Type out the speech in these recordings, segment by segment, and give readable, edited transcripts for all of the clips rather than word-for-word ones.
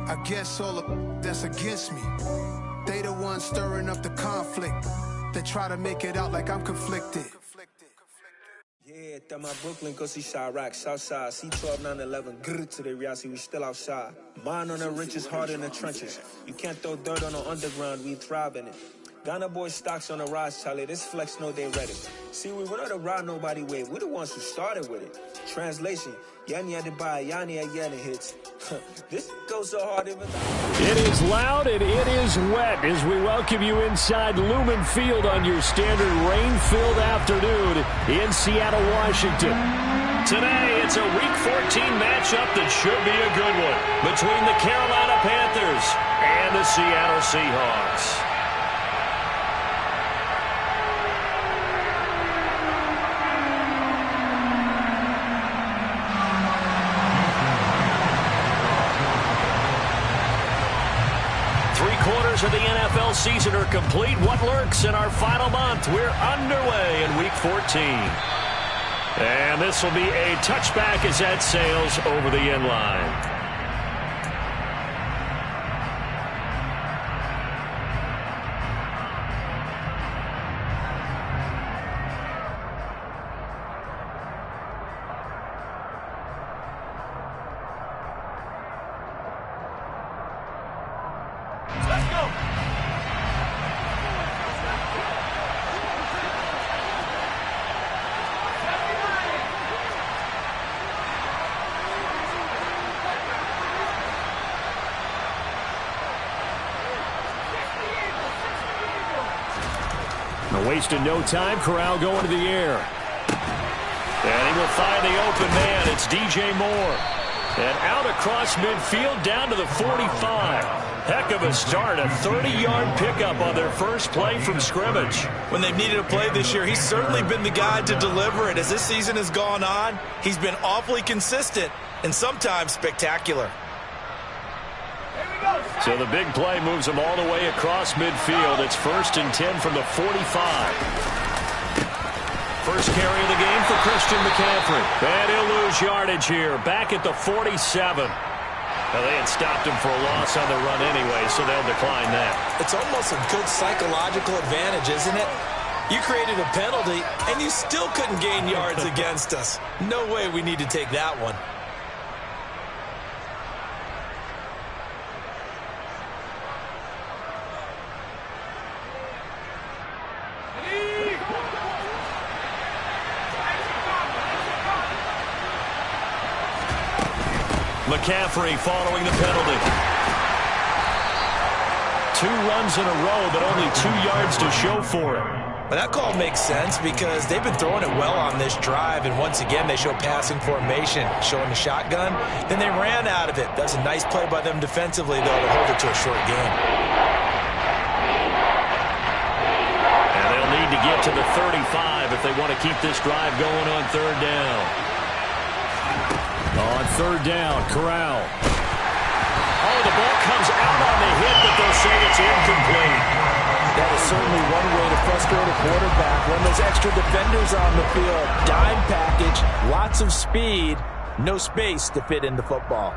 I guess all the that's against me, they the ones stirring up the conflict. They try to make it out like I'm conflicted. Yeah, that my Brooklyn, go see Chirac, Southside, C12, 911, grrr to the reality, we still outside. Mine on the riches, hard in the trenches. You can't throw dirt on the underground, we thrive in it. Ghana boys stocks on the rise, Charlie, this flex know they ready. See, we were not the ride nobody with, we're the ones who started with it. Translation, Yani had to buy, Yani had yelling hits. This goes so hard even It is loud and it is wet as we welcome you inside Lumen Field on your standard rain-filled afternoon in Seattle, Washington. Today, it's a Week 14 matchup that should be a good one between the Carolina Panthers and the Seattle Seahawks. Of the NFL season are complete. What lurks in our final month? We're underway in Week 14. And this will be a touchback as that sails over the end line. Wasting no time, Corral going to the air. And he will find the open man. It's DJ Moore. And out across midfield down to the 45. Heck of a start, a 30-yard pickup on their first play from scrimmage. When they've needed a play this year, he's certainly been the guy to deliver it. As this season has gone on, he's been awfully consistent and sometimes spectacular. So the big play moves him all the way across midfield. It's 1st and 10 from the 45. First carry of the game for Christian McCaffrey. And he'll lose yardage here, back at the 47. Now, they had stopped him for a loss on the run anyway, so they'll decline that. It's almost a good psychological advantage, isn't it? You created a penalty, and you still couldn't gain yards against us. No way we need to take that one. McCaffrey following the penalty. 2 runs in a row, but only 2 yards to show for it. But that call makes sense because they've been throwing it well on this drive, and once again, they show passing formation, showing the shotgun. Then they ran out of it. That's a nice play by them defensively, though, to hold it to a short game. And they'll need to get to the 35 if they want to keep this drive going on 3rd down. On 3rd down, Corral. Oh, the ball comes out on the hit, but they'll say it's incomplete. That is certainly one way to frustrate a quarterback when there's extra defenders on the field. Dime package, lots of speed, no space to fit in the football.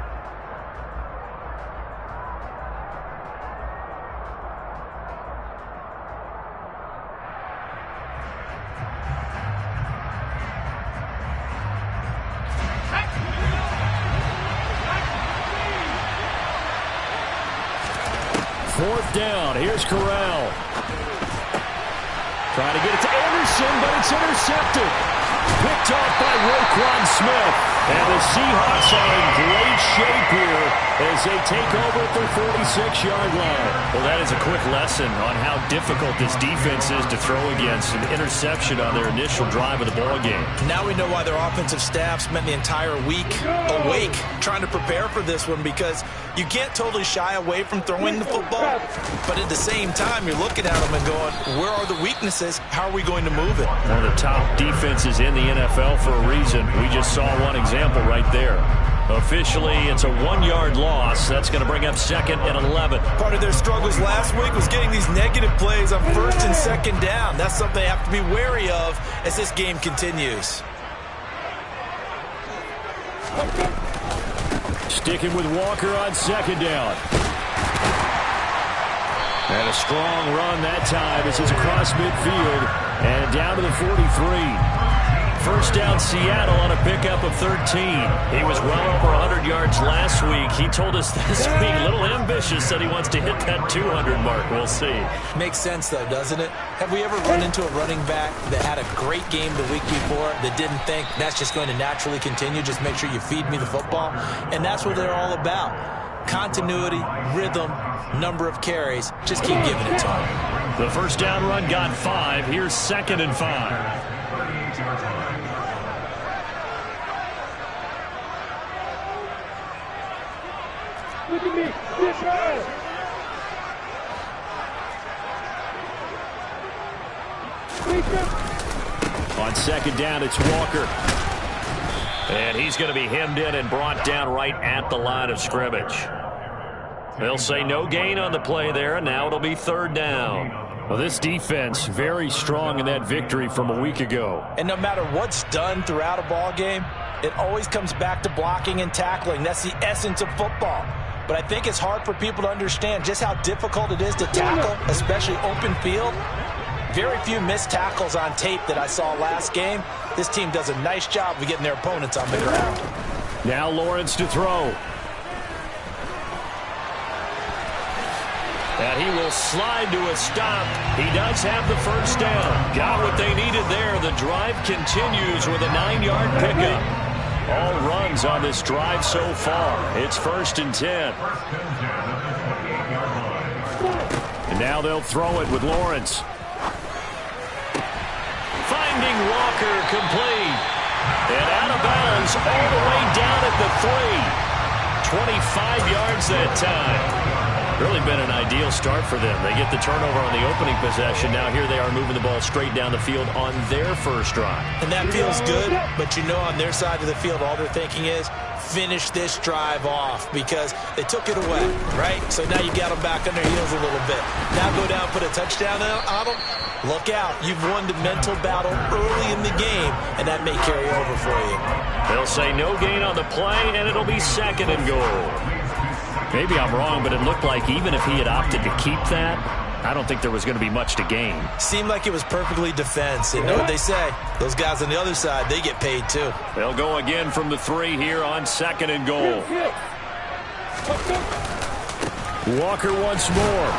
Fourth down. Here's Corral. Trying to get it to Anderson, but it's intercepted. Picked off by Roquan Smith. And the Seahawks are in great shape here as they take over at their 46-yard line. Well, that is a quick lesson on how difficult this defense is to throw against. An interception on their initial drive of the ballgame. Now we know why their offensive staff spent the entire week awake trying to prepare for this one, because you can't totally shy away from throwing the football, but at the same time, you're looking at them and going, where are the weaknesses? How are we going to move it? One of the top defenses in the NFL for a reason. We just saw one example right there. Officially, it's a 1-yard loss. That's going to bring up 2nd and 11. Part of their struggles last week was getting these negative plays on 1st and 2nd down. That's something they have to be wary of as this game continues. Sticking with Walker on second down. And a strong run that time as he's across midfield and down to the 43. First down, Seattle on a pickup of 13. He was well over 100 yards last week. He told us this week, a little ambitious, said he wants to hit that 200 mark. We'll see. Makes sense, though, doesn't it? Have we ever run into a running back that had a great game the week before that didn't think that's just going to naturally continue? Just make sure you feed me the football. And that's what they're all about. Continuity, rhythm, number of carries. Just keep giving it to him. The first down run got 5. Here's 2nd and 5. Look at me. This way. On second down, it's Walker. And he's going to be hemmed in and brought down right at the line of scrimmage. They'll say no gain on the play there, and now it'll be 3rd down. Well, this defense very strong in that victory from a week ago. And no matter what's done throughout a ball game, it always comes back to blocking and tackling. That's the essence of football. But I think it's hard for people to understand just how difficult it is to tackle, especially open field. Very few missed tackles on tape that I saw last game. This team does a nice job of getting their opponents on the ground. Now Lawrence to throw. And he will slide to a stop. He does have the first down. Got what they needed there. The drive continues with a 9-yard pickup. All runs on this drive so far. It's 1st and 10. And now they'll throw it with Lawrence. Finding Walker complete. And out of bounds all the way down at the 3. 25 yards that time. Really been an ideal start for them. They get the turnover on the opening possession. Now here they are moving the ball straight down the field on their first drive. And that feels good, but you know on their side of the field all they're thinking is finish this drive off because they took it away, right? So now you got them back on their heels a little bit. Now go down, put a touchdown on them. Look out. You've won the mental battle early in the game, and that may carry over for you. They'll say no gain on the play, and it'll be 2nd and goal. Maybe I'm wrong, but it looked like even if he had opted to keep that, I don't think there was going to be much to gain. Seemed like it was perfectly defense. And know what they say? Those guys on the other side, they get paid too. They'll go again from the 3 here on 2nd and goal. Walker once more.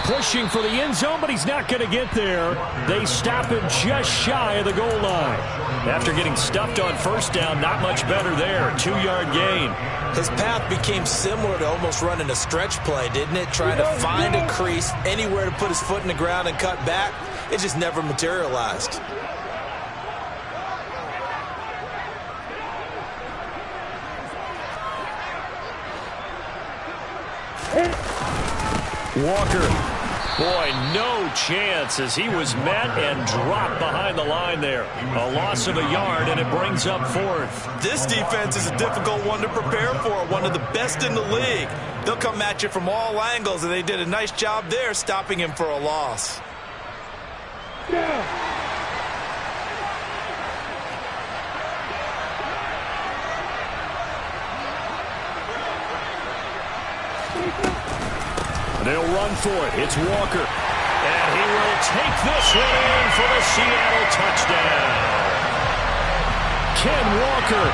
Pushing for the end zone, but he's not going to get there. They stop him just shy of the goal line. After getting stuffed on first down, not much better there. 2-yard gain. His path became similar to almost running a stretch play, didn't it? Trying to find a crease, anywhere to put his foot in the ground and cut back. It just never materialized. Walker. Boy, no chance as he was met and dropped behind the line there. A loss of a yard, and it brings up 4th. This defense is a difficult one to prepare for, one of the best in the league. They'll come at you from all angles, and they did a nice job there stopping him for a loss. Yeah. They'll run for it. It's Walker. And he will take this one in for the Seattle touchdown. Ken Walker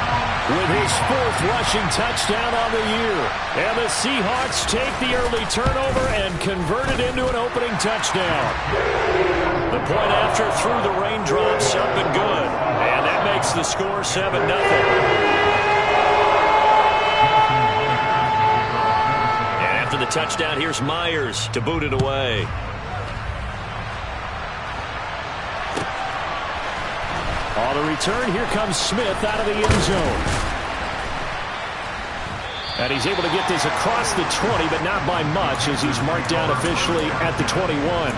with his 4th rushing touchdown on the year. And the Seahawks take the early turnover and convert it into an opening touchdown. The point after through the raindrops, something good. And that makes the score 7-0. After the touchdown, here's Myers to boot it away. On the return, here comes Smith out of the end zone. And he's able to get this across the 20, but not by much as he's marked down officially at the 21.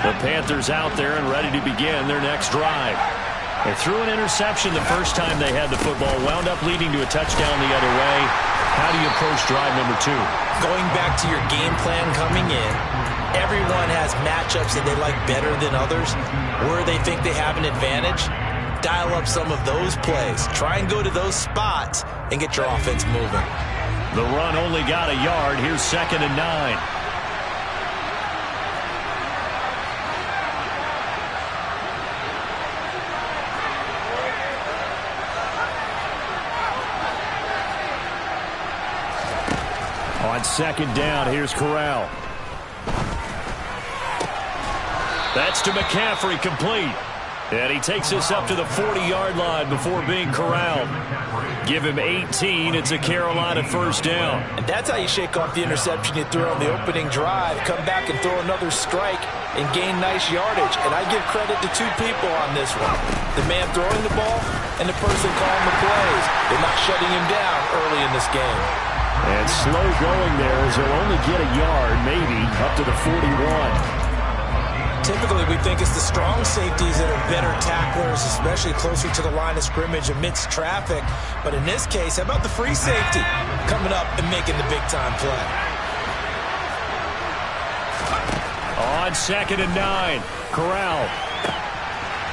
The Panthers out there and ready to begin their next drive. They threw an interception the first time they had the football, wound up leading to a touchdown the other way. How do you approach drive number 2? Going back to your game plan coming in, everyone has matchups that they like better than others, where they think they have an advantage. Dial up some of those plays. Try and go to those spots and get your offense moving. The run only got a yard. Here's 2nd and 9. On 2nd down, here's Corral. That's to McCaffrey, complete. And he takes us up to the 40-yard line before being corralled. Give him 18. It's a Carolina 1st down. And that's how you shake off the interception you threw on the opening drive. Come back and throw another strike and gain nice yardage. And I give credit to 2 people on this one. The man throwing the ball and the person calling the plays. They're not shutting him down early in this game. And slow going there as he'll only get a yard, maybe, up to the 41. Typically, we think it's the strong safeties that are better tacklers, especially closer to the line of scrimmage amidst traffic. But in this case, how about the free safety coming up and making the big-time play? On 2nd and 9, Corral.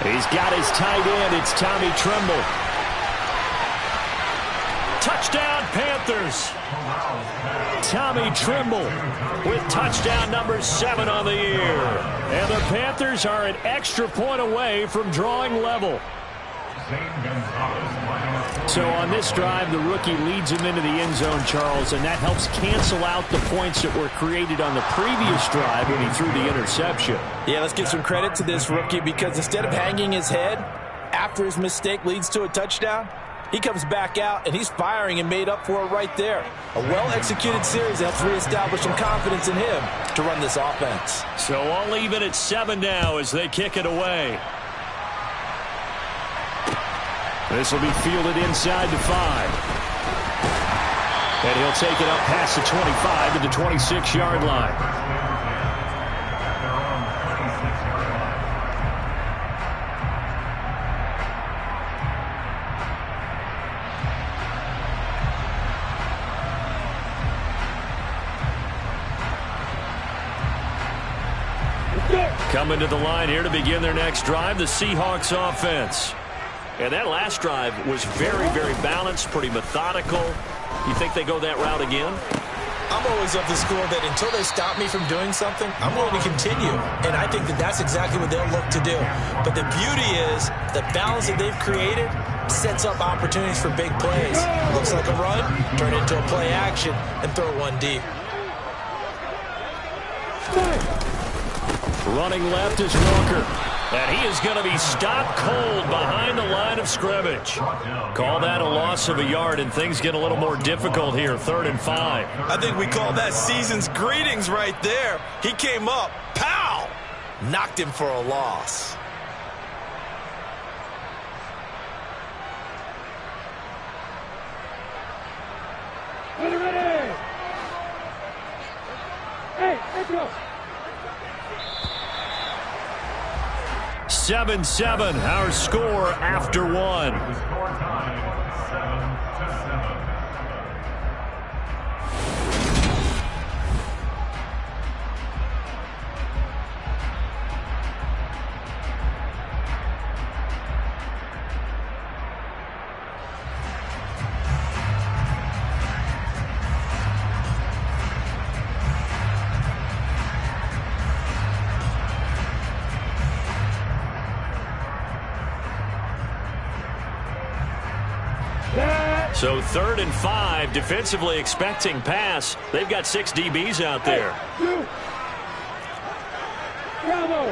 He's got his tight end. It's Tommy Tremble. Touchdown, Panthers. Tommy Tremble with touchdown number 7 on the year. And the Panthers are an extra point away from drawing level. So on this drive, the rookie leads him into the end zone, Charles, and that helps cancel out the points that were created on the previous drive when he threw the interception. Yeah, let's give some credit to this rookie because instead of hanging his head after his mistake leads to a touchdown, he comes back out, and he's firing and made up for it right there. A well-executed series helps reestablish some confidence in him to run this offense. So all even at 7 now as they kick it away. This will be fielded inside the 5. And he'll take it up past the 25 to the 26-yard line. Coming to the line here to begin their next drive, the Seahawks offense. And that last drive was very, very balanced, pretty methodical. You think they go that route again? I'm always of the school that until they stop me from doing something, I'm willing to continue. And I think that that's exactly what they'll look to do. But the beauty is the balance that they've created sets up opportunities for big plays. Looks like a run, turn it into a play action, and throw one deep. Running left is Walker. And he is going to be stopped cold behind the line of scrimmage. Call that a loss of a yard, and things get a little more difficult here, 3rd and 5. I think we call that season's greetings right there. He came up, pow! Knocked him for a loss. Ready! Hey, let's go! 7-7, our score after 1. So 3rd and 5, defensively expecting pass. They've got 6 DBs out there. Bravo.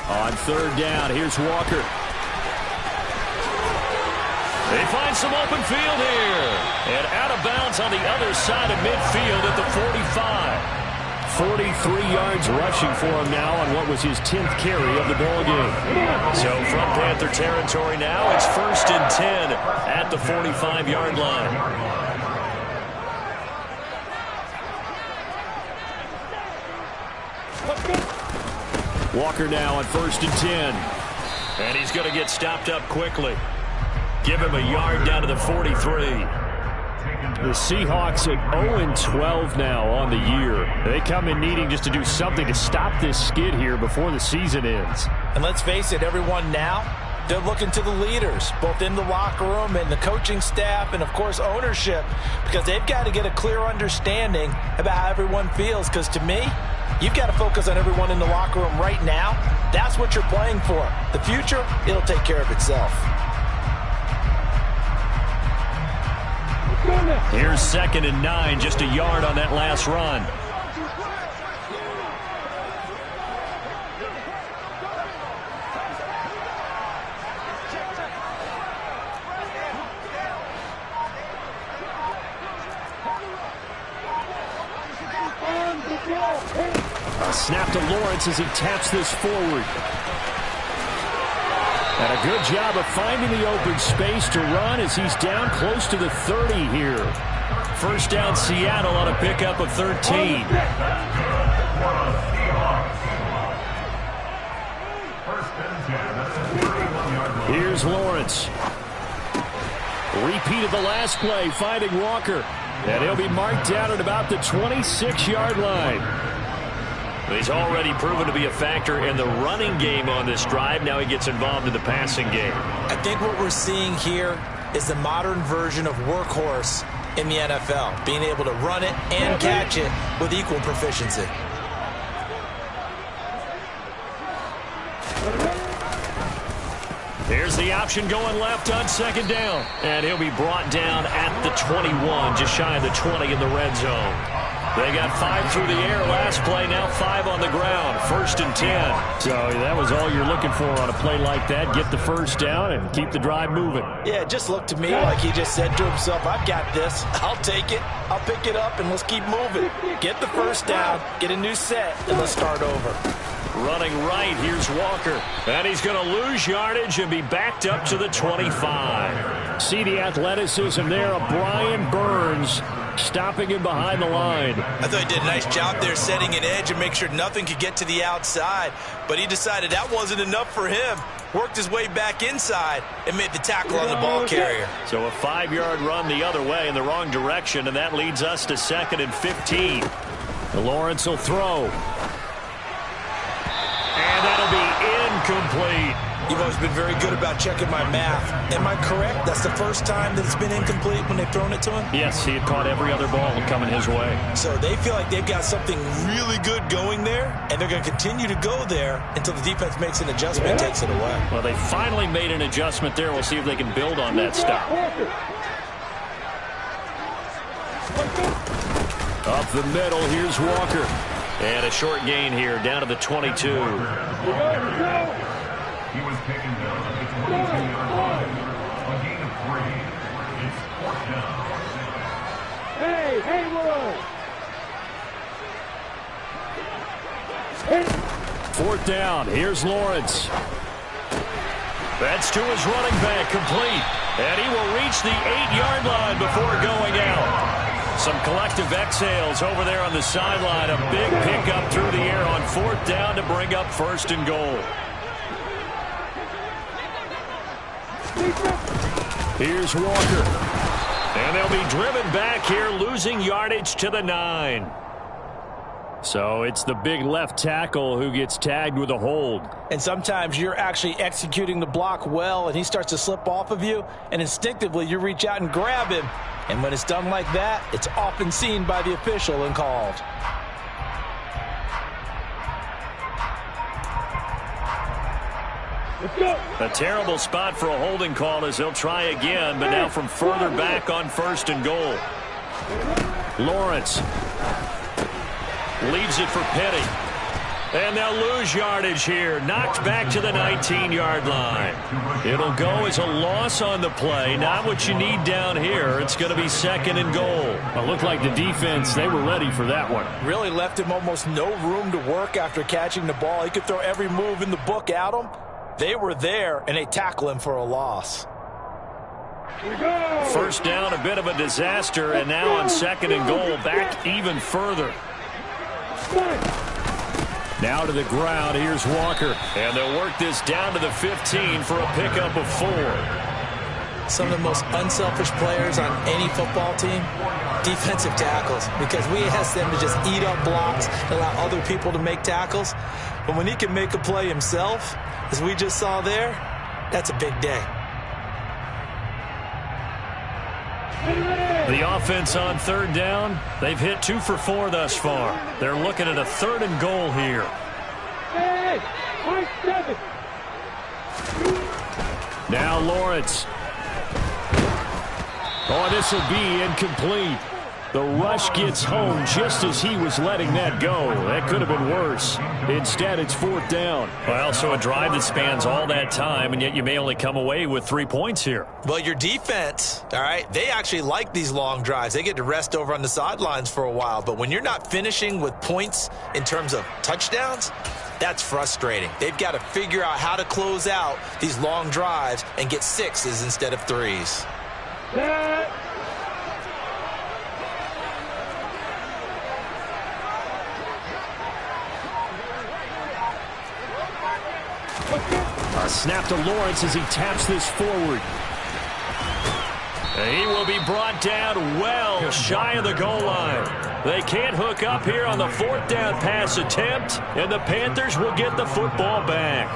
On 3rd down, here's Walker. They find some open field here. And out of bounds on the other side of midfield at the 45. 43 yards rushing for him now on what was his 10th carry of the ball game. So from Panther territory now, it's 1st and 10 at the 45-yard line. Walker now on 1st and 10. And he's going to get stopped up quickly. Give him a yard down to the 43. The Seahawks at 0-12 now on the year. They come in needing just to do something to stop this skid here before the season ends. And let's face it, everyone now, they're looking to the leaders, both in the locker room and the coaching staff and, of course, ownership, because they've got to get a clear understanding about how everyone feels. Because to me, you've got to focus on everyone in the locker room right now. That's what you're playing for. The future, it'll take care of itself. Here's 2nd and 9, just a yard on that last run. A snap to Lawrence as he taps this forward. And a good job of finding the open space to run as he's down close to the 30 here. First down Seattle on a pickup of 13. Here's Lawrence. Repeat of the last play, finding Walker. And he'll be marked down at about the 26-yard line. He's already proven to be a factor in the running game on this drive. Now he gets involved in the passing game. I think what we're seeing here is the modern version of workhorse in the NFL, being able to run it and catch it with equal proficiency. Here's the option going left on 2nd down. And he'll be brought down at the 21, just shy of the 20 in the red zone. They got 5 through the air last play, now 5 on the ground. 1st and 10. So that was all you're looking for on a play like that. Get the first down and keep the drive moving. Yeah, it just looked to me like he just said to himself, I've got this. I'll take it. I'll pick it up, and let's keep moving. Get the first down, get a new set, and let's start over. Running right, here's Walker. And he's going to lose yardage and be backed up to the 25. See the athleticism there of Brian Burns stopping him behind the line. I thought he did a nice job there setting an edge and make sure nothing could get to the outside. But he decided that wasn't enough for him. Worked his way back inside and made the tackle on the ball carrier. So a 5-yard run the other way in the wrong direction, and that leads us to 2nd and 15. Lawrence will throw. And that'll be incomplete. You've always been very good about checking my math. Am I correct? That's the first time that it's been incomplete when they've thrown it to him? Yes, he had caught every other ball coming his way. So they feel like they've got something really good going there, and they're going to continue to go there until the defense makes an adjustment and takes it away. Well, they finally made an adjustment there. We'll see if they can build on that stop. Up the middle, here's Walker. And a short gain here, down to the 22. He was taken down at the 22-yard line. A gain of 3. It's 4th down. Hey, Hayward! 4th down, here's Lawrence. That's to his running back, complete. And he will reach the 8-yard line before going out. Some collective exhales over there on the sideline. A big pickup through the air on 4th down to bring up 1st and goal. Here's Walker. And they'll be driven back here, losing yardage to the 9. So it's the big left tackle who gets tagged with a hold. And sometimes you're actually executing the block well, and he starts to slip off of you, and instinctively you reach out and grab him. And when it's done like that, it's often seen by the official and called. A terrible spot for a holding call as they'll try again, but now from further back on 1st and goal. Lawrence leaves it for Petty. And they'll lose yardage here. Knocked back to the 19-yard line. It'll go as a loss on the play. Not what you need down here. It's going to be 2nd and goal. It looked like the defense, they were ready for that one. Really left him almost no room to work after catching the ball. He could throw every move in the book at him. They were there, and they tackle him for a loss. First down, a bit of a disaster, and now on 2nd and goal, back even further. Now to the ground. Here's Walker. And they'll work this down to the 15 for a pickup of 4. Some of the most unselfish players on any football team, defensive tackles, because we ask them to just eat up blocks and allow other people to make tackles. But when he can make a play himself, as we just saw there, that's a big day. The offense on 3rd down, they've hit 2 for 4 thus far. They're looking at a 3rd and goal here. Now Lawrence. Oh, this will be incomplete. The rush gets home just as he was letting that go. That could have been worse. Instead, it's 4th down. Well, so a drive that spans all that time, and yet you may only come away with 3 points here. Well, your defense, all right, they actually like these long drives. They get to rest over on the sidelines for a while. But when you're not finishing with points in terms of touchdowns, that's frustrating. They've got to figure out how to close out these long drives and get 6s instead of 3s. A snap to Lawrence as he taps this forward. He will be brought down well shy of the goal line. They can't hook up here on the 4th down pass attempt, and the Panthers will get the football back.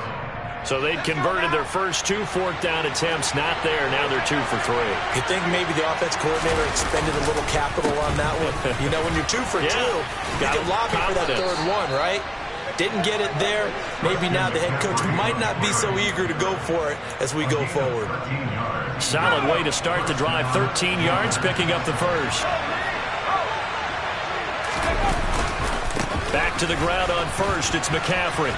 So they'd converted their first 2 4th down attempts, not there. Now they're 2 for 3. You think maybe the offense coordinator expended a little capital on that one? You know, when you're 2 for 2, you can lobby for that 3rd one, right? Didn't get it there. Maybe now the head coach might not be so eager to go for it as we go forward. Solid way to start the drive. 13 yards, picking up the first. Back to the ground on first. It's McCaffrey.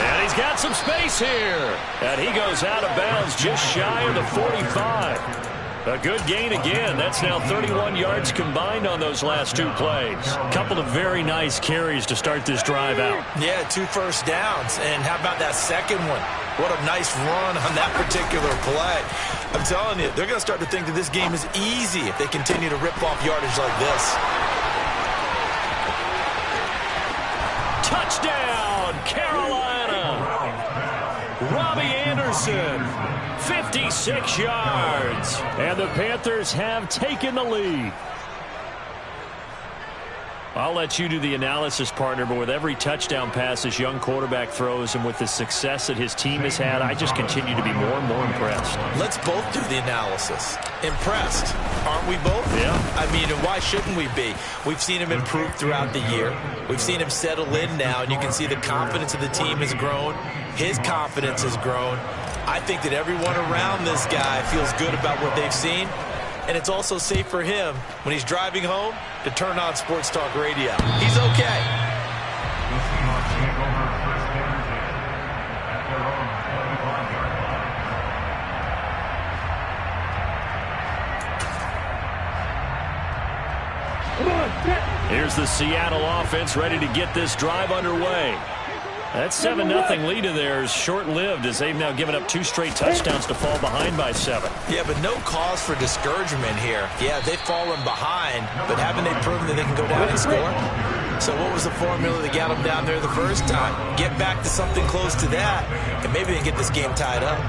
And he's got some space here. And he goes out of bounds just shy of the 45. A good gain again. That's now 31 yards combined on those last 2 plays. Couple of very nice carries to start this drive out. Yeah, 2 first downs. And how about that second one? What a nice run on that particular play. I'm telling you, they're going to start to think that this game is easy if they continue to rip off yardage like this. Touchdown, Carolina! Robbie Anderson. 56 yards. And the Panthers have taken the lead. I'll let you do the analysis, partner, but with every touchdown pass this young quarterback throws and with the success that his team has had, I just continue to be more and more impressed. Let's both do the analysis. Impressed, aren't we both? Yeah. I mean, and why shouldn't we be? We've seen him improve throughout the year. We've seen him settle in now, and you can see the confidence of the team has grown. His confidence has grown. I think that everyone around this guy feels good about what they've seen. And it's also safe for him when he's driving home to turn on Sports Talk Radio. He's okay. The Seahawks take over first and 10 at their own 25-yard line. Here's the Seattle offense ready to get this drive underway. That 7-0 lead of theirs short-lived as they've now given up 2 straight touchdowns to fall behind by 7. Yeah, but no cause for discouragement here. Yeah, they've fallen behind, but haven't they proven that they can go down and score? So what was the formula that got them down there the first time? Get back to something close to that, and maybe they can get this game tied up.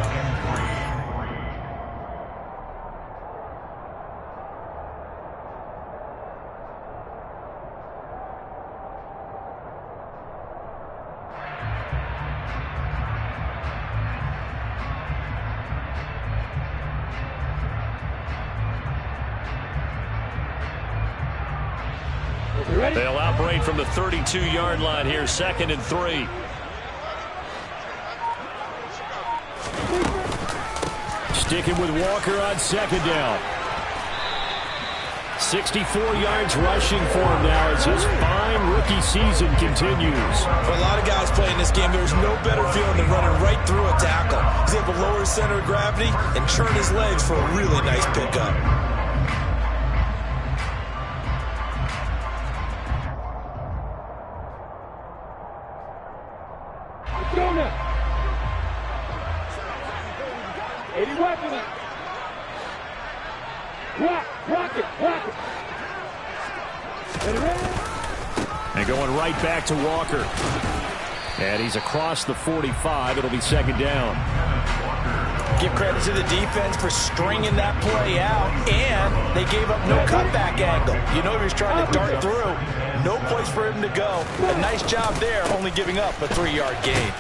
They'll operate from the 32-yard line here, 2nd and 3. Sticking with Walker on 2nd down. 64 yards rushing for him now as his fine rookie season continues. For a lot of guys playing this game, there's no better feeling than running right through a tackle. He's able to lower his center of gravity and churn his legs for a really nice pickup. And going right back to Walker. And he's across the 45. It'll be second down. Give credit to the defense for stringing that play out, and they gave up no cutback angle. You know he was trying to dart through. No place for him to go. A nice job there, only giving up a 3-yard gain.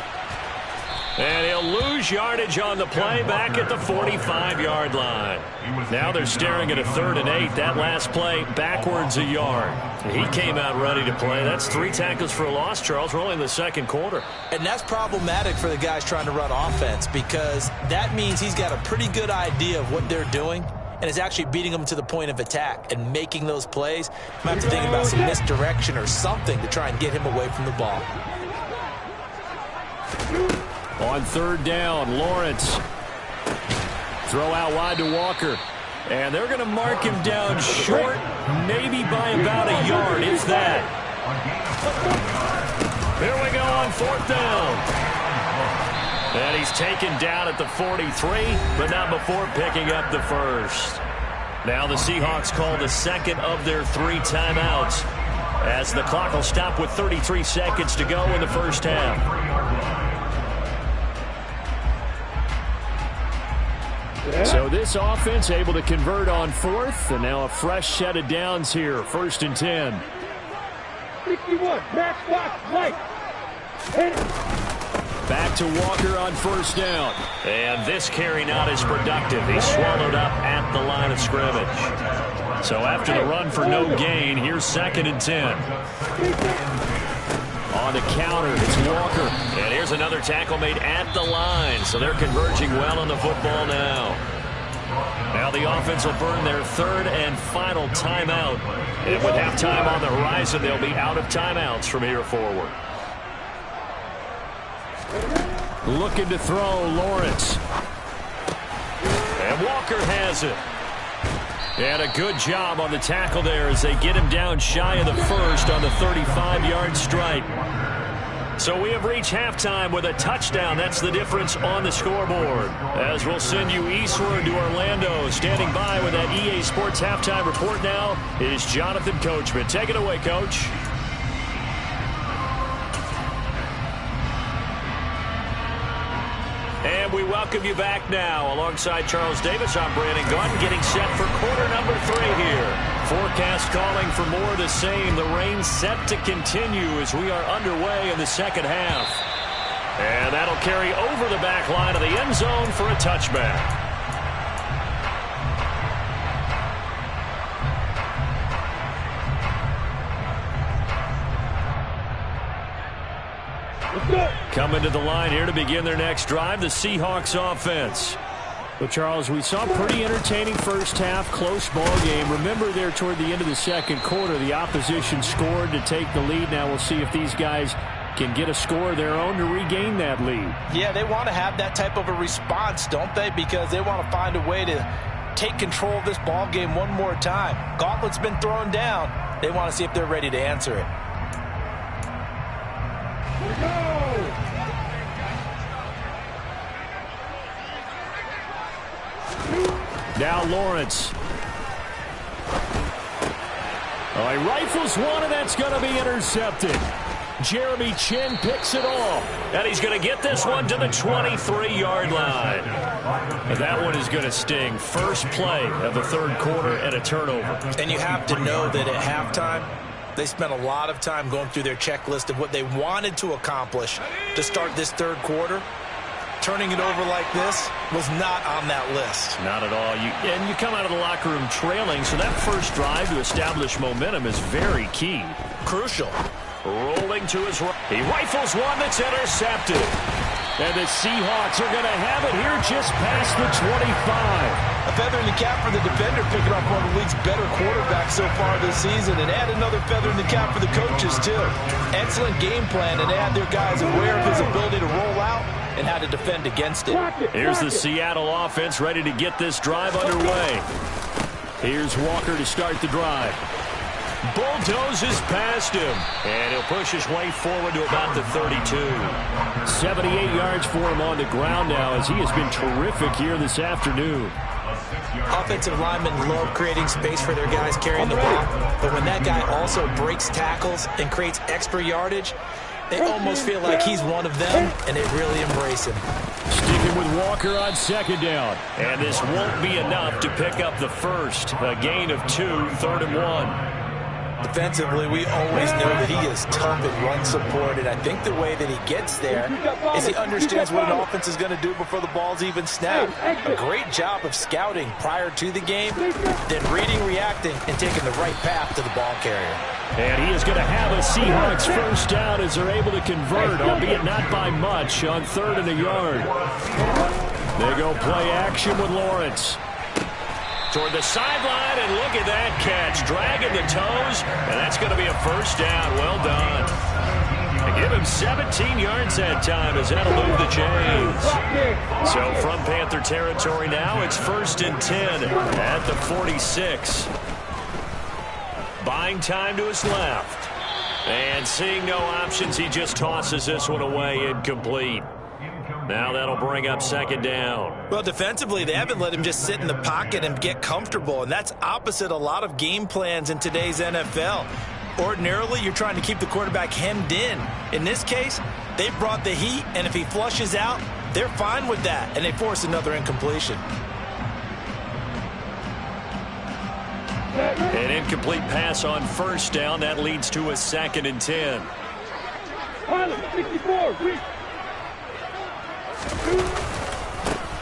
And he'll lose yardage on the play back at the 45-yard line. Now they're staring at a 3rd and 8. That last play backwards a yard. He came out ready to play. That's 3 tackles for a loss, Charles. We're only in the second quarter. And that's problematic for the guys trying to run offense because that means he's got a pretty good idea of what they're doing and is actually beating them to the point of attack and making those plays. You might have to think about some misdirection or something to try and get him away from the ball. On 3rd down, Lawrence. Throw out wide to Walker. And they're going to mark him down short, maybe by about a yard, if that. Here we go on 4th down. And he's taken down at the 43, but not before picking up the first. Now the Seahawks call the second of their 3 timeouts as the clock will stop with 33 seconds to go in the first half. So this offense able to convert on 4th, and now a fresh set of downs here. 1st and 10. 61, max box, right. Back to Walker on 1st down. And this carry not as productive. He's swallowed up at the line of scrimmage. So after the run for no gain, here's 2nd and 10. On the counter, it's Walker. And here's another tackle made at the line. So they're converging well on the football now. Now the offense will burn their 3rd and final timeout. And with halftime on the horizon, they'll be out of timeouts from here forward. Looking to throw, Lawrence. And Walker has it. And a good job on the tackle there as they get him down shy of the first on the 35-yard strike. So we have reached halftime with a touchdown. That's the difference on the scoreboard. As we'll send you eastward to Orlando. Standing by with that EA Sports halftime report now is Jonathan Coachman. Take it away, Coach. And we welcome you back now. Alongside Charles Davis, I'm Brandon Gunn, getting set for quarter number 3 here. Forecast calling for more of the same. The rain set to continue as we are underway in the second half. And that'll carry over the back line of the end zone for a touchback. Coming to the line here to begin their next drive, the Seahawks offense. Well, Charles, we saw a pretty entertaining first half, close ball game. Remember there toward the end of the second quarter, the opposition scored to take the lead. Now we'll see if these guys can get a score of their own to regain that lead. Yeah, they want to have that type of a response, don't they? Because they want to find a way to take control of this ball game one more time. Gauntlet's been thrown down. They want to see if they're ready to answer it. Now Lawrence. Oh, he rifles one, and that's going to be intercepted. Jeremy Chin picks it off, and he's going to get this one to the 23-yard line. And that one is going to sting. First play of the 3rd quarter and a turnover. And you have to know that at halftime, they spent a lot of time going through their checklist of what they wanted to accomplish to start this 3rd quarter. Turning it over like this was not on that list. Not at all. And you come out of the locker room trailing, so that first drive to establish momentum is very key. Crucial. Rolling to his right. He rifles one that's intercepted. And the Seahawks are going to have it here just past the 25. A feather in the cap for the defender, picking off one of the league's better quarterbacks so far this season, and add another feather in the cap for the coaches, too. Excellent game plan, and they had their guys aware of his ability to roll out and how to defend against it. Here's the Seattle offense ready to get this drive underway. Here's Walker to start the drive. bulldozes past him, and he'll push his way forward to about the 32. 78 yards for him on the ground now, as he has been terrific here this afternoon. Offensive linemen love creating space for their guys carrying the ball, but when that guy also breaks tackles and creates extra yardage, they almost feel like he's one of them, and they really embrace him. Sticking with Walker on second down, and this won't be enough to pick up the first. A gain of 2, 3rd and 1. Defensively, we always know that he is tough and run support, and I think the way that he gets there is he understands what an offense is going to do before the ball's even snapped. A great job of scouting prior to the game, then reading, reacting, and taking the right path to the ball carrier. And he is going to have a Seahawks first down as they're able to convert, albeit not by much, on 3rd and a yard. They go play action with Lawrence. Toward the sideline, and look at that catch. Dragging the toes, and that's going to be a first down. Well done. And give him 17 yards that time as that'll move the chains. So from Panther territory now, it's 1st and 10 at the 46. Buying time to his left. And seeing no options, he just tosses this one away, incomplete. Now that'll bring up 2nd down. Well, defensively, they haven't let him just sit in the pocket and get comfortable, and that's opposite a lot of game plans in today's NFL. Ordinarily, you're trying to keep the quarterback hemmed in. In this case, they brought the heat, and if he flushes out, they're fine with that, and they force another incompletion. An incomplete pass on 1st down. That leads to a 2nd and 10.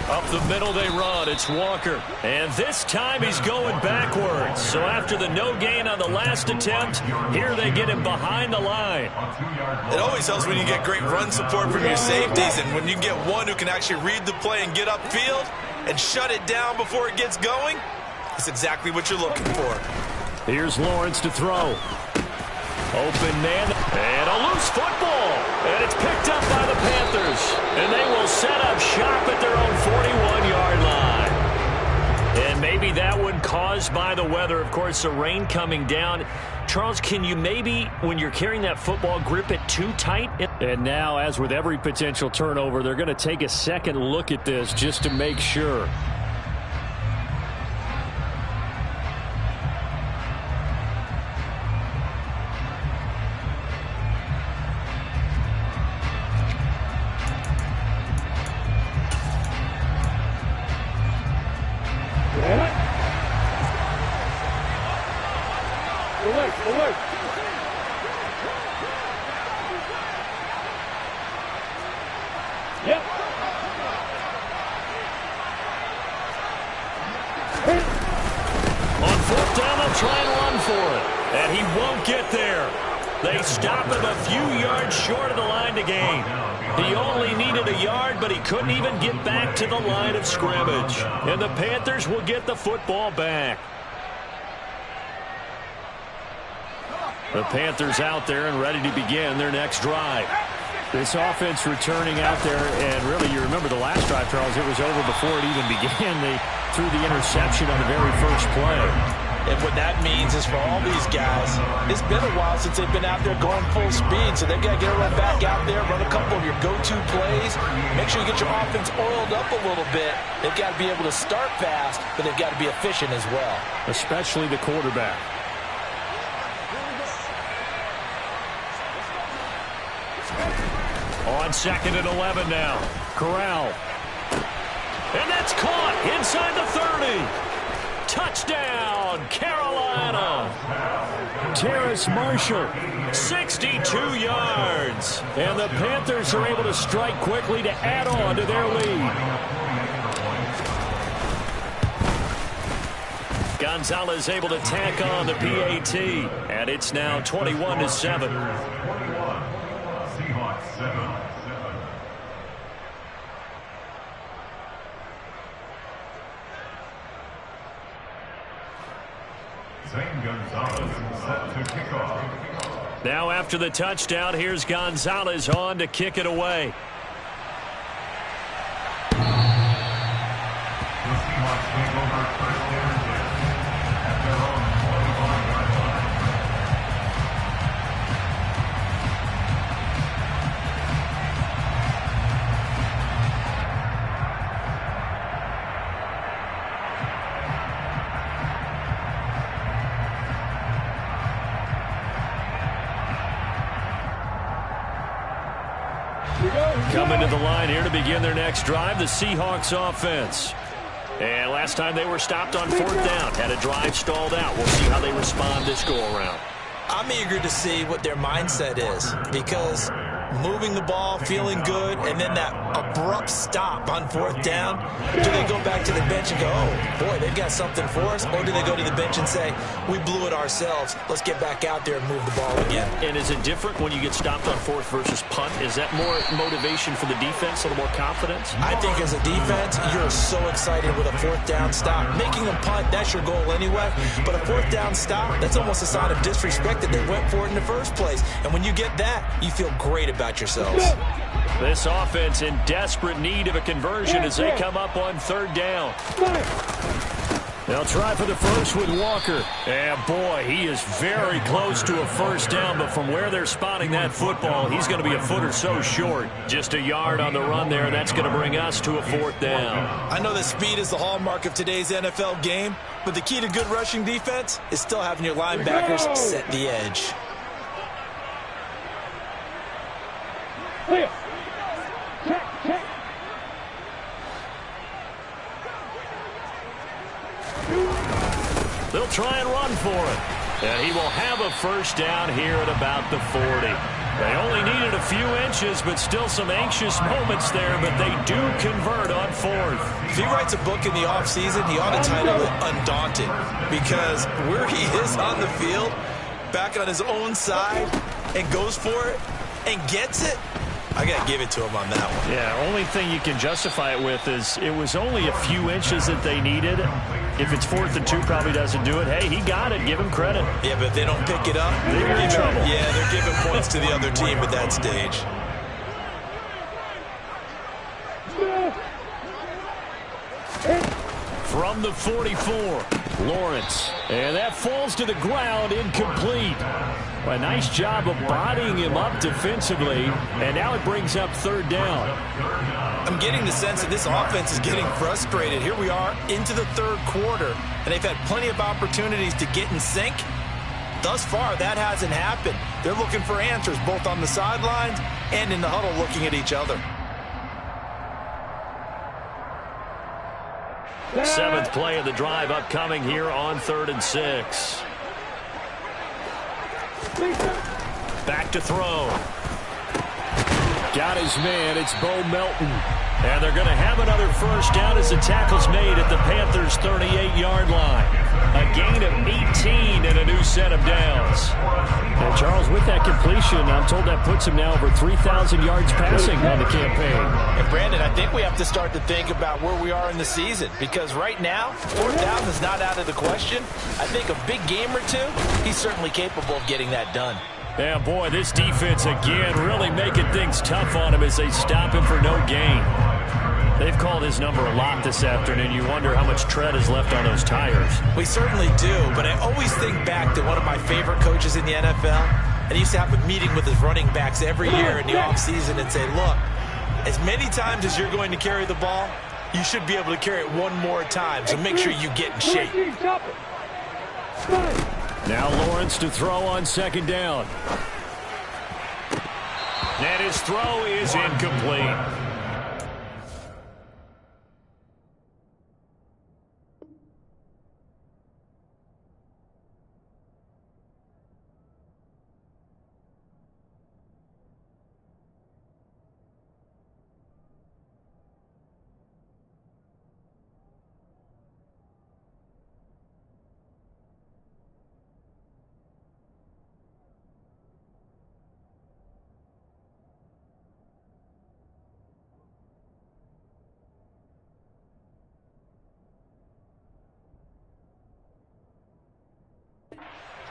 Up the middle they run. It's Walker. And this time he's going backwards. So after the no gain on the last attempt, here they get him behind the line. It always helps when you get great run support from your safeties, and when you get one who can actually read the play and get upfield and shut it down before it gets going. That's exactly what you're looking for. Here's Lawrence to throw. Open man, and a loose football. And it's picked up by the Panthers. And they will set up shop at their own 41-yard line. And maybe that one caused by the weather. Of course, the rain coming down. Charles, can you maybe, when you're carrying that football, grip it too tight? And now, as with every potential turnover, they're going to take a second look at this just to make sure. Couldn't even get back to the line of scrimmage. And the Panthers will get the football back. The Panthers out there and ready to begin their next drive. This offense returning out there, and really, you remember the last drive, Charles, it was over before it even began. They threw the interception on the very first play. And what that means is for all these guys, it's been a while since they've been out there going full speed, so they've got to get right back out there, run a couple of your go-to plays, make sure you get your offense oiled up a little bit. They've got to be able to start fast, but they've got to be efficient as well. Especially the quarterback. On 2nd and 11 now. Corral. And that's caught inside the 30. Touchdown, Carolina. Terrace Marshall, 62 yards. And the Panthers are able to strike quickly to add on to their lead. Gonzalez able to tack on the PAT. And it's now 21-7. Seahawks 7. Gonzalez set to kick off. Now after the touchdown, here's Gonzalez on to kick it away. The Seahawks take over 1st and 10 at their own 41-yard line. Coming to the line here to begin their next drive, the Seahawks offense. And last time they were stopped on 4th down, had a drive stalled out. We'll see how they respond this go-around. I'm eager to see what their mindset is, because moving the ball, feeling good, and then that abrupt stop on 4th down, do they go back to the bench and go, oh, boy, they've got something for us? Or do they go to the bench and say, we blew it ourselves, let's get back out there and move the ball again? And is it different when you get stopped on 4th versus punt? Is that more motivation for the defense, a little more confidence? I think as a defense, you're so excited with a 4th down stop. Making them punt, that's your goal anyway. But a 4th down stop, that's almost a sign of disrespect that they went for it in the first place. And when you get that, you feel great about yourselves. This offense in desperate need of a conversion as they come up on 3rd down. They'll try for the first with Walker. And boy, he is very close to a 1st down, but from where they're spotting that football, he's going to be a foot or so short. Just a yard on the run there, and that's going to bring us to a 4th down. I know that speed is the hallmark of today's NFL game, but the key to good rushing defense is still having your linebackers set the edge. They'll try and run for it. And he will have a 1st down here at about the 40. They only needed a few inches, but still some anxious moments there, but they do convert on 4th. If he writes a book in the offseason, he ought to title it Undaunted, because where he is on the field, back on his own side, and goes for it, and gets it, I got to give it to him on that one. Yeah, only thing you can justify it with is it was only a few inches that they needed. If it's 4th and 2, probably doesn't do it. Hey, he got it. Give him credit. Yeah, but if they don't pick it up, they're in trouble. Yeah, they're giving points to the other team at that stage. From the 44, Lawrence. And that falls to the ground, incomplete. A nice job of bodying him up defensively, and now it brings up 3rd down. I'm getting the sense that this offense is getting frustrated. Here we are into the 3rd quarter, and they've had plenty of opportunities to get in sync. Thus far, that hasn't happened. They're looking for answers both on the sidelines and in the huddle looking at each other. 7th play of the drive upcoming here on 3rd and 6. Back to throw. Got his man. It's Bo Melton. And they're going to have another 1st down as the tackle's made at the Panthers' 38-yard line. A gain of 18 and a new set of downs. And Charles, with that completion, I'm told that puts him now over 3,000 yards passing on the campaign. And Brandon, I think we have to start to think about where we are in the season, because right now, 4th down is not out of the question. I think a big game or two, he's certainly capable of getting that done. Yeah, boy, this defense again really making things tough on him as they stop him for no gain. They've called his number a lot this afternoon. You wonder how much tread is left on those tires. We certainly do, but I always think back to one of my favorite coaches in the NFL, and he used to have a meeting with his running backs every year in the offseason and say, look, as many times as you're going to carry the ball, you should be able to carry it one more time, so make sure you get in shape. Now Lawrence to throw on 2nd down. And his throw is incomplete.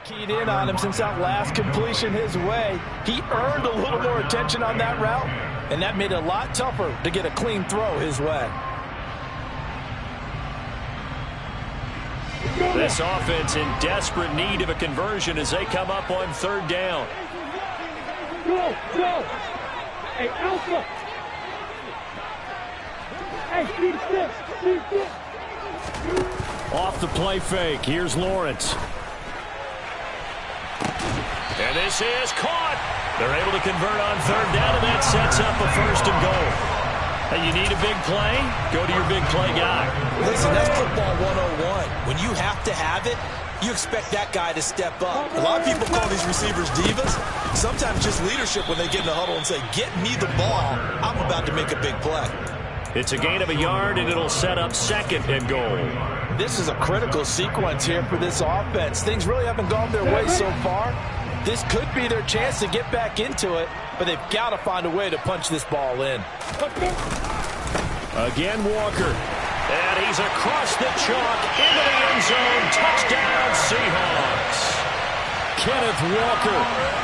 Keyed in on him since that last completion his way. He earned a little more attention on that route, and that made it a lot tougher to get a clean throw his way. This offense in desperate need of a conversion as they come up on 3rd down. Go! Hey, Alpha! Hey, speed six! Off the play fake. Here's Lawrence. And this is caught. They're able to convert on third down, and that sets up a 1st and goal. Hey, you need a big play? Go to your big play guy. Listen, that's football 101. When you have to have it, you expect that guy to step up. A lot of people call these receivers divas. Sometimes just leadership when they get in the huddle and say, get me the ball. I'm about to make a big play. It's a gain of a yard, and it'll set up 2nd and goal. This is a critical sequence here for this offense. Things really haven't gone their way so far. This could be their chance to get back into it, but they've got to find a way to punch this ball in. Again, Walker. And he's across the chalk into the end zone. Touchdown, Seahawks. Kenneth Walker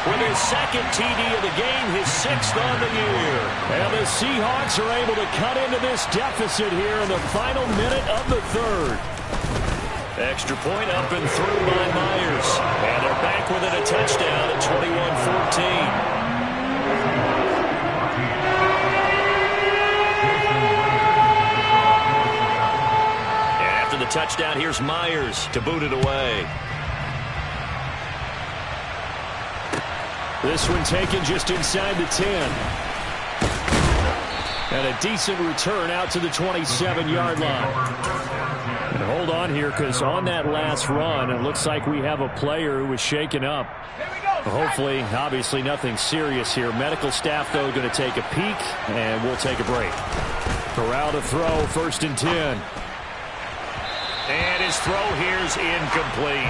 with his 2nd TD of the game, his 6th on the year. And the Seahawks are able to cut into this deficit here in the final minute of the 3rd. Extra point up and through by Myers. And they're back within a touchdown at 21-14. The touchdown, here's Myers to boot it away. This one taken just inside the 10. And a decent return out to the 27-yard line. And hold on here, because on that last run, it looks like we have a player who was shaken up. Hopefully, obviously, nothing serious here. Medical staff, though, going to take a peek, and we'll take a break. Corral to throw, 1st and 10. And his throw here's incomplete.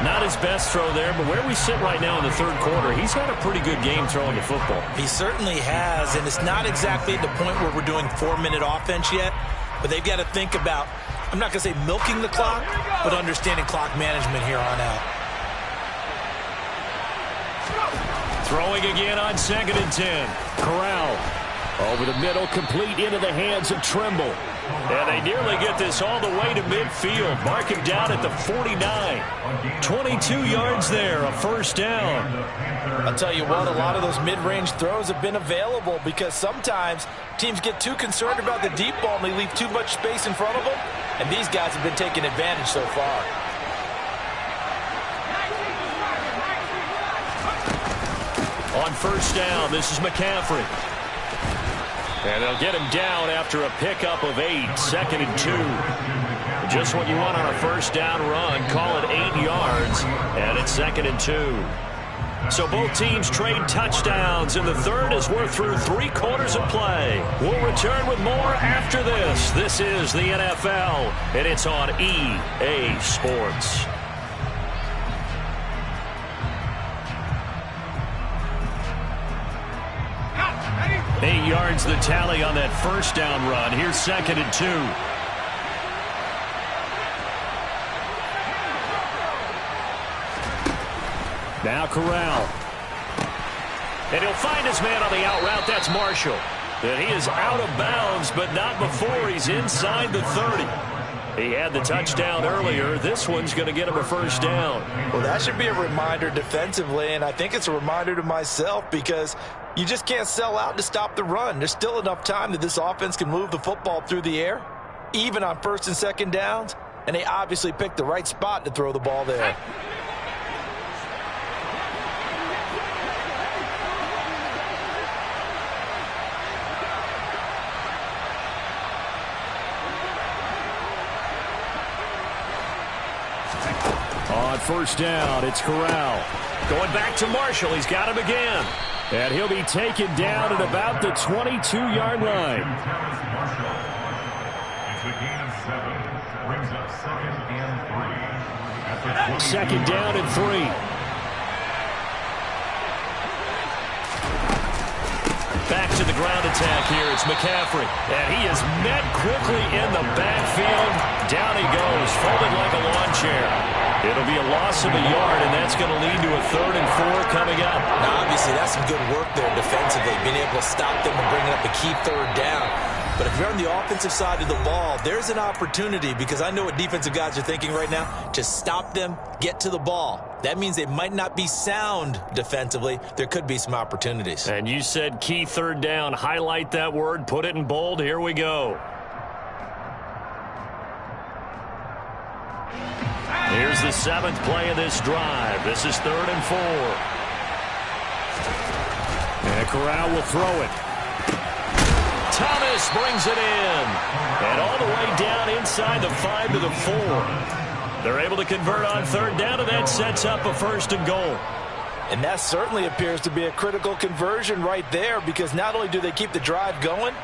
Not his best throw there, but where we sit right now in the 3rd quarter, he's had a pretty good game throwing the football. He certainly has, and it's not exactly at the point where we're doing 4-minute offense yet, but they've got to think about, I'm not going to say milking the clock, but understanding clock management here on out. Throwing again on 2nd and 10. Corral over the middle, complete into the hands of Trimble. And they nearly get this all the way to midfield. Mark him down at the 49. 22 yards there, a 1st down. I'll tell you what, a lot of those mid-range throws have been available because sometimes teams get too concerned about the deep ball and they leave too much space in front of them. And these guys have been taking advantage so far. On 1st down, this is McCaffrey. And they'll get him down after a pickup of 8, 2nd and 2. Just what you want on a 1st down run. Call it 8 yards, and it's 2nd and 2. So both teams trade touchdowns in the 3rd as we're through 3 quarters of play. We'll return with more after this. This is the NFL, and it's on EA Sports. 8 yards the tally on that 1st down run. Here's 2nd and 2. Now Corral. And he'll find his man on the out route. That's Marshall. And he is out of bounds, but not before he's inside the 30. He had the touchdown earlier. This one's going to get him a 1st down. Well, that should be a reminder defensively, and I think it's a reminder to myself because you just can't sell out to stop the run. There's still enough time that this offense can move the football through the air, even on 1st and 2nd downs, and they obviously picked the right spot to throw the ball there. On 1st down, it's Corral. Going back to Marshall. He's got him again. And he'll be taken down at about the 22-yard line. It's a gain of 7. Brings up 2nd and 3. 2nd down and 3. Back to the ground attack here. It's McCaffrey. And he is met quickly in the backfield. Down he goes, folded like a lawn chair. It'll be a loss of a yard, and that's going to lead to a 3rd and 4 coming up. Now, obviously, that's some good work there defensively, being able to stop them and bringing up a key 3rd down. But if you're on the offensive side of the ball, there's an opportunity, because I know what defensive guys are thinking right now, to stop them, get to the ball. That means they might not be sound defensively. There could be some opportunities. And you said key 3rd down. Highlight that word, put it in bold. Here we go. Here's the 7th play of this drive. This is 3rd and 4. Corral will throw it. Thomas brings it in. And all the way down inside the 5 to the 4. They're able to convert on third down, and that sets up a 1st and goal. And that certainly appears to be a critical conversion right there, because not only do they keep the drive going,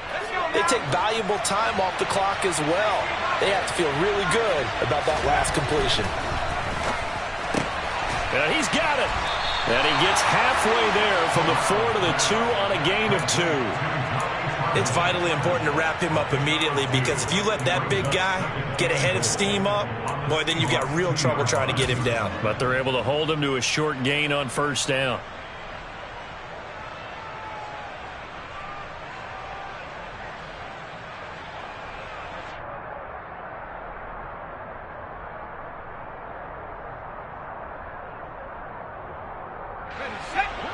they take valuable time off the clock as well. They have to feel really good about that last completion. And he's got it. And he gets halfway there from the 4 to the 2 on a gain of 2. It's vitally important to wrap him up immediately, because if you let that big guy get ahead of steam up, boy, then you've got real trouble trying to get him down. But they're able to hold him to a short gain on 1st down.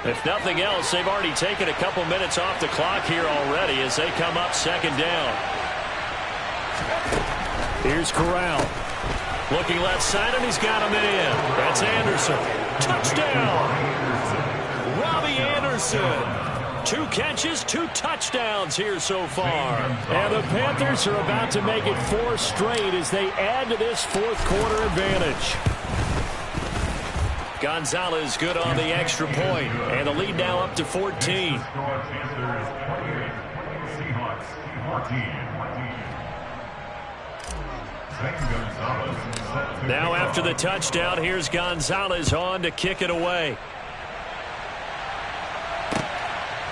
If nothing else, they've already taken a couple minutes off the clock here already as they come up 2nd down. Here's Corral. Looking left side, and he's got him in. That's Anderson. Touchdown! Robbie Anderson. 2 catches, 2 touchdowns here so far. And the Panthers are about to make it 4 straight as they add to this 4th quarter advantage. Gonzalez good on the extra point, and the lead now up to 14. Seahawks 14. Now after the touchdown, here's Gonzalez on to kick it away.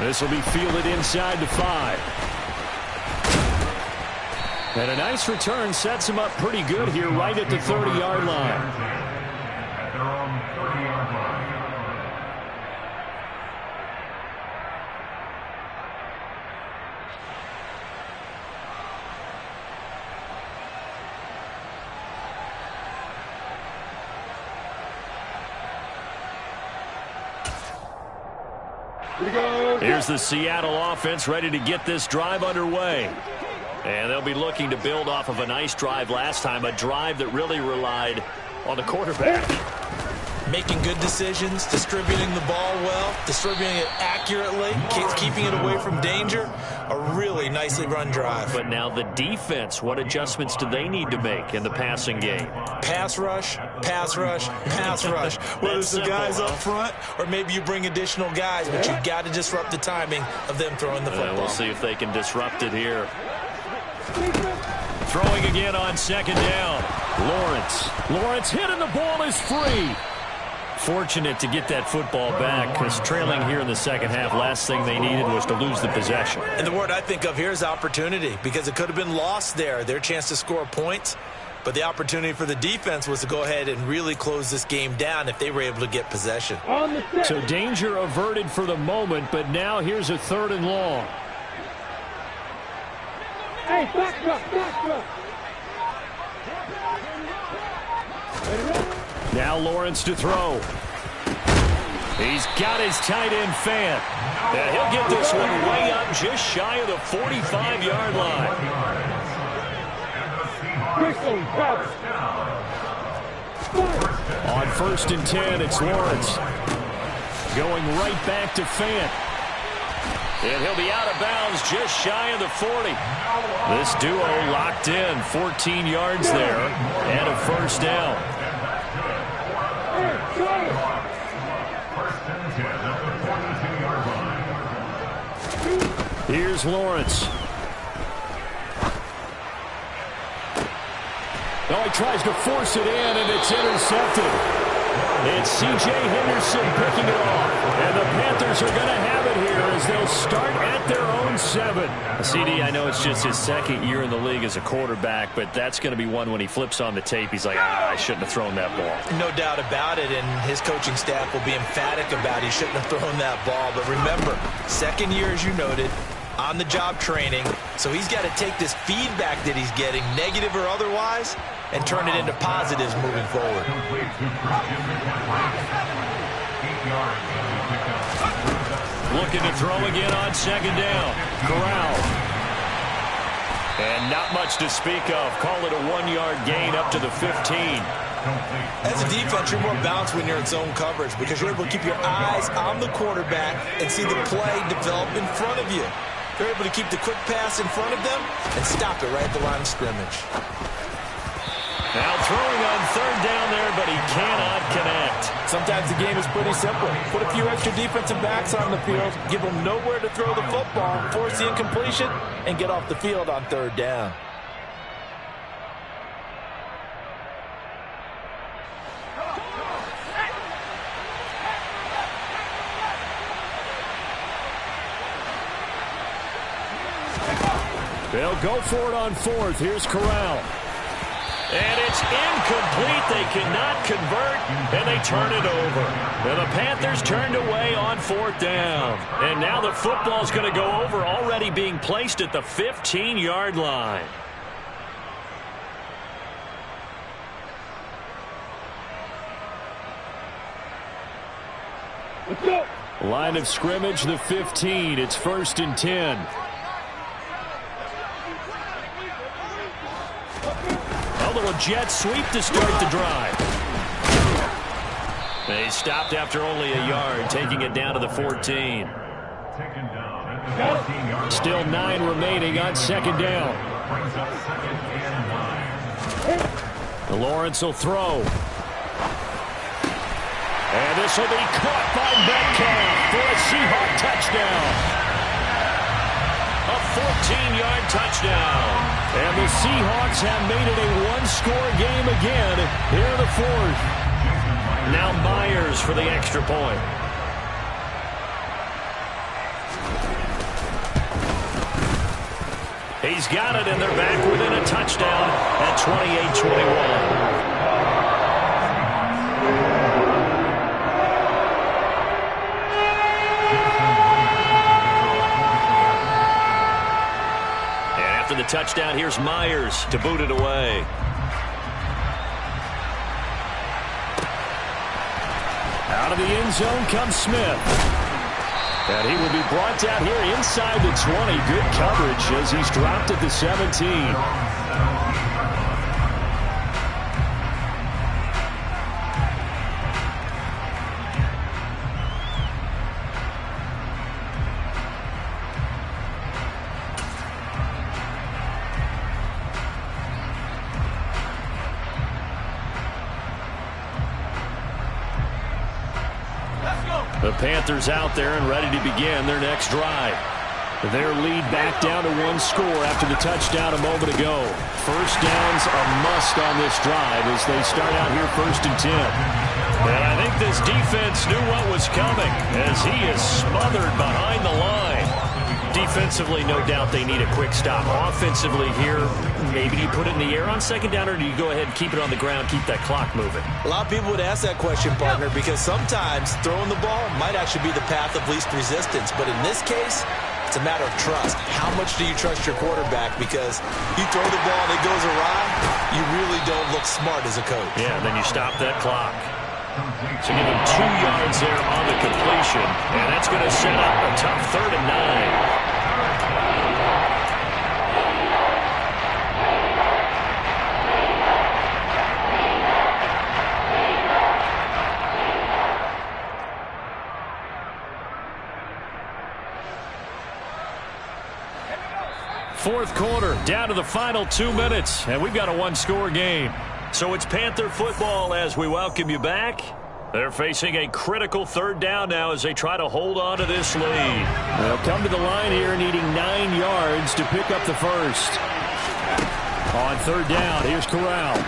This will be fielded inside the 5. And a nice return sets him up pretty good here right at the 30-yard line. They're on the 30-yard line. Here's the Seattle offense ready to get this drive underway. And they'll be looking to build off of a nice drive last time, a drive that really relied on the quarterback. Making good decisions, distributing the ball well, distributing it accurately, keeping it away from danger. A really nicely run drive. But now the defense, what adjustments do they need to make in the passing game? Pass rush, pass rush, pass rush. Whether it's the guys up front or maybe you bring additional guys, but you've got to disrupt the timing of them throwing the football. We'll see if they can disrupt it here. Throwing again on 2nd down. Lawrence hit and the ball is free. Fortunate to get that football back, because trailing here in the 2nd half, last thing they needed was to lose the possession. And the word I think of here is opportunity, because it could have been lost there, their chance to score points. But the opportunity for the defense was to go ahead and really close this game down if they were able to get possession. So danger averted for the moment, but now here's a 3rd and long. Hey, back up. Now Lawrence to throw. He's got his tight end Fant. And he'll get this one way up just shy of the 45-yard line. On 1st and 10, it's Lawrence. Going right back to Fant. And he'll be out of bounds just shy of the 40. This duo locked in, 14 yards there, and a 1st down. Here's Lawrence. Oh, he tries to force it in, and it's intercepted. It's C.J. Henderson picking it off. And the Panthers are going to have it here as they'll start at their own 7. CD, I know it's just his 2nd year in the league as a quarterback, but that's going to be one when he flips on the tape. He's like, I shouldn't have thrown that ball. No doubt about it, and his coaching staff will be emphatic about he shouldn't have thrown that ball. But remember, 2nd year, as you noted, on-the-job training, so he's got to take this feedback that he's getting, negative or otherwise, and turn it into positives moving forward. Looking to throw again on 2nd down. Corral. And not much to speak of. Call it a 1-yard gain up to the 15. As a defense, you're more balanced when you're in zone coverage because you're able to keep your eyes on the quarterback and see the play develop in front of you. You're able to keep the quick pass in front of them and stop it right at the line of scrimmage. Now throwing on third down there, but he cannot connect. Sometimes the game is pretty simple. Put a few extra defensive backs on the field, give them nowhere to throw the football, force the incompletion, and get off the field on third down. They'll go for it on fourth. Here's Corral. And it's incomplete. They cannot convert, and they turn it over. And the Panthers turned away on fourth down. And now the football's going to go over, already being placed at the 15-yard line. Let's go. Line of scrimmage, the 15. It's 1st and 10. A little jet sweep to start the drive. They stopped after only a yard, taking it down to the 14. Still 9 remaining on 2nd down. Lawrence will throw. And this will be caught by Metcalf for a Seahawk touchdown. A 14-yard touchdown. And the Seahawks have made it a one-score game again here in the 4th. Now Myers for the extra point. He's got it, and they're back within a touchdown at 28-21. The touchdown, here's Myers to boot it away. Out of the end zone comes Smith. And he will be brought down here inside the 20. Good coverage as he's dropped at the 17. The Panthers out there and ready to begin their next drive. Their lead back down to 1 score after the touchdown a moment ago. First down's a must on this drive as they start out here 1st and 10. And I think this defense knew what was coming as he is smothered behind the line. Defensively, no doubt they need a quick stop. Offensively here, maybe you put it in the air on 2nd down, or do you go ahead and keep it on the ground, keep that clock moving? A lot of people would ask that question, partner, because sometimes throwing the ball might actually be the path of least resistance. But in this case, it's a matter of trust. How much do you trust your quarterback? Because you throw the ball and it goes awry, you really don't look smart as a coach. Yeah, and then you stop that clock. So give him 2 yards there on the completion, and that's going to set up a tough 3rd and 9. Fourth quarter, down to the final 2 minutes, and we've got a 1-score game. So it's Panther football as we welcome you back. They're facing a critical 3rd down now as they try to hold on to this lead. They'll come to the line here needing 9 yards to pick up the first. On 3rd down, here's Corral.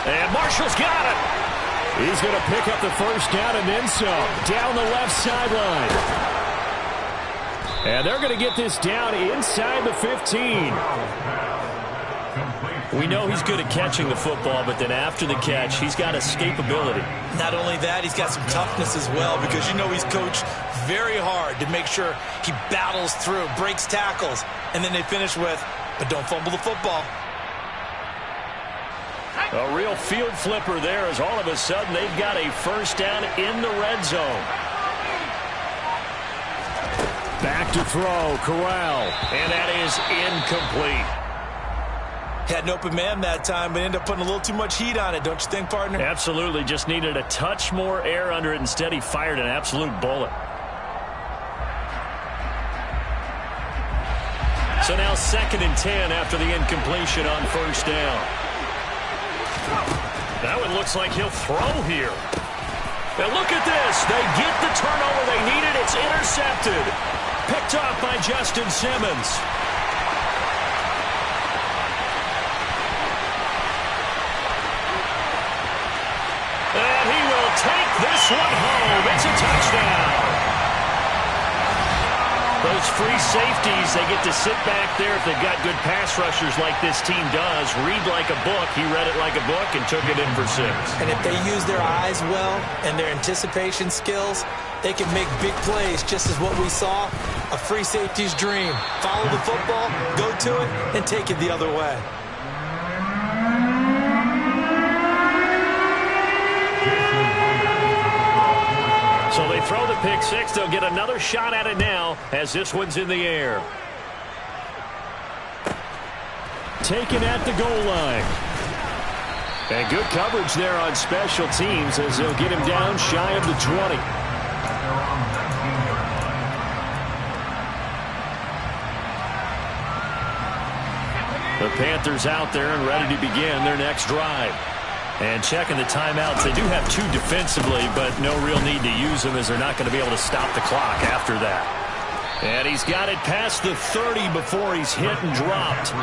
And Marshall's got it. He's going to pick up the first down and then some. Down the left sideline. And they're going to get this down inside the 15. We know he's good at catching the football, but then after the catch, he's got escapability. Not only that, he's got some toughness as well, because you know he's coached very hard to make sure he battles through, breaks tackles, and then they finish with, but don't fumble the football. A real field flipper there as all of a sudden they've got a first down in the red zone. Back to throw, Corral, and that is incomplete. Had an open man that time, but ended up putting a little too much heat on it, don't you think, partner? Absolutely. Just needed a touch more air under it. Instead, he fired an absolute bullet. So now 2nd and 10 after the incompletion on first down. That one looks like he'll throw here. And look at this. They get the turnover they needed. It's intercepted. Picked off by Justin Simmons. And he will take this one home. It's a touchdown. Those free safeties, they get to sit back there if they've got good pass rushers like this team does. Read like a book. He read it like a book and took it in for 6. And if they use their eyes well and their anticipation skills, they can make big plays, just as what we saw, a free safety's dream. Follow the football, go to it, and take it the other way. So they throw the pick 6. They'll get another shot at it now as this one's in the air. Taken at the goal line. And good coverage there on special teams as they'll get him down shy of the 20. The Panthers out there and ready to begin their next drive. And checking the timeouts, they do have 2 defensively, but no real need to use them as they're not going to be able to stop the clock after that. And he's got it past the 30 before he's hit and dropped.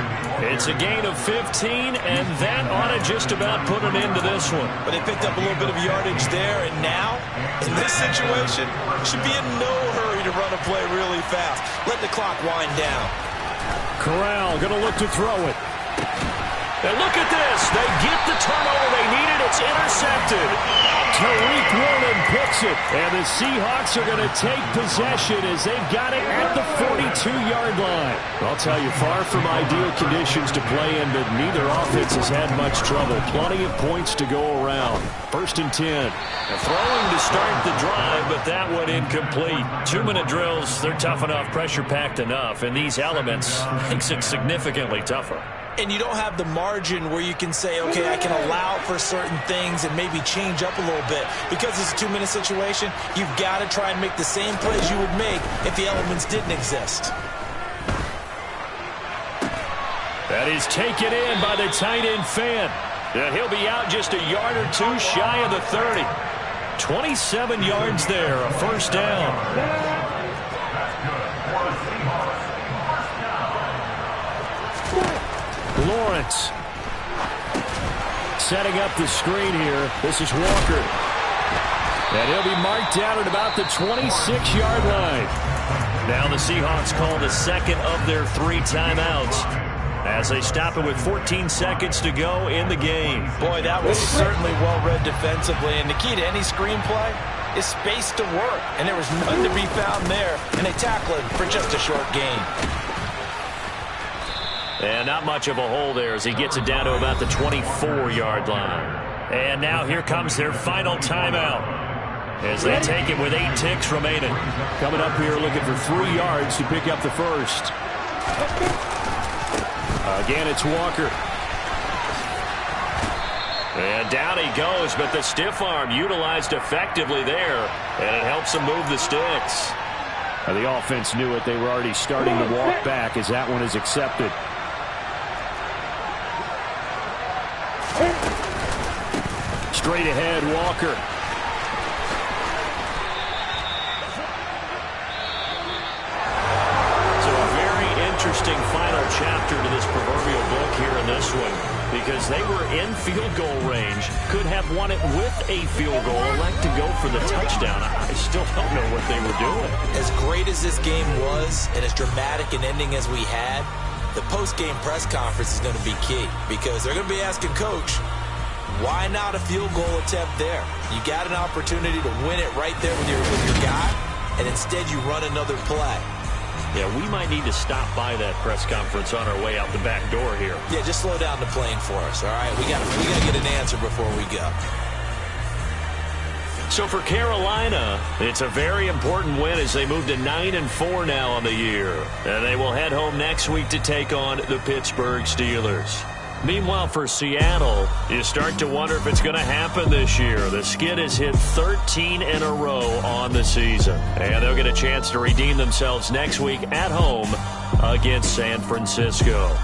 It's a gain of 15, and that ought to just about put an end to this one. But they picked up a little bit of yardage there, and now, in this situation, should be in no hurry to run a play really fast. Let the clock wind down. Corral going to look to throw it. And look at this. They get the turnover they needed. It's intercepted. Tariq Woolen picks it. And the Seahawks are going to take possession as they've got it at the 42-yard line. I'll tell you, far from ideal conditions to play in, but neither offense has had much trouble. Plenty of points to go around. 1st and 10. Throwing to start the drive, but that one incomplete. 2-minute drills, they're tough enough, pressure-packed enough, and these elements makes it significantly tougher. And you don't have the margin where you can say, okay, I can allow for certain things and maybe change up a little bit. Because it's a 2-minute situation, you've got to try and make the same plays you would make if the elements didn't exist. That is taken in by the tight end Fan. And he'll be out just a yard or 2 shy of the 30. 27 yards there, a first down. Lawrence setting up the screen here. This is Walker. And he'll be marked down at about the 26-yard line. Now the Seahawks call the 2nd of their 3 timeouts as they stop it with 14 seconds to go in the game. Boy, that was certainly well-read defensively. And the key to any screenplay is space to work. And there was none to be found there. And they tackle it for just a short gain. And not much of a hole there as he gets it down to about the 24-yard line. And now here comes their final timeout as they take it with 8 ticks remaining. Coming up here looking for 3 yards to pick up the first. Again, it's Walker. And down he goes, but the stiff arm utilized effectively there, and it helps him move the sticks. The offense knew it. They were already starting to walk back as that one is accepted. Straight ahead, Walker. So a very interesting final chapter to this proverbial book here in this one, because they were in field goal range, could have won it with a field goal, elect to go for the touchdown. I still don't know what they were doing. As great as this game was and as dramatic an ending as we had, the post-game press conference is going to be key, because they're going to be asking Coach, why not a field goal attempt there? You got an opportunity to win it right there with your guy, and instead you run another play. Yeah, we might need to stop by that press conference on our way out the back door here. Yeah, just slow down the plane for us, all right? We got to get an answer before we go. So for Carolina, it's a very important win as they move to 9-4 now on the year. And they will head home next week to take on the Pittsburgh Steelers. Meanwhile, for Seattle, you start to wonder if it's going to happen this year. The Skid has hit 13 in a row on the season, and they'll get a chance to redeem themselves next week at home against San Francisco.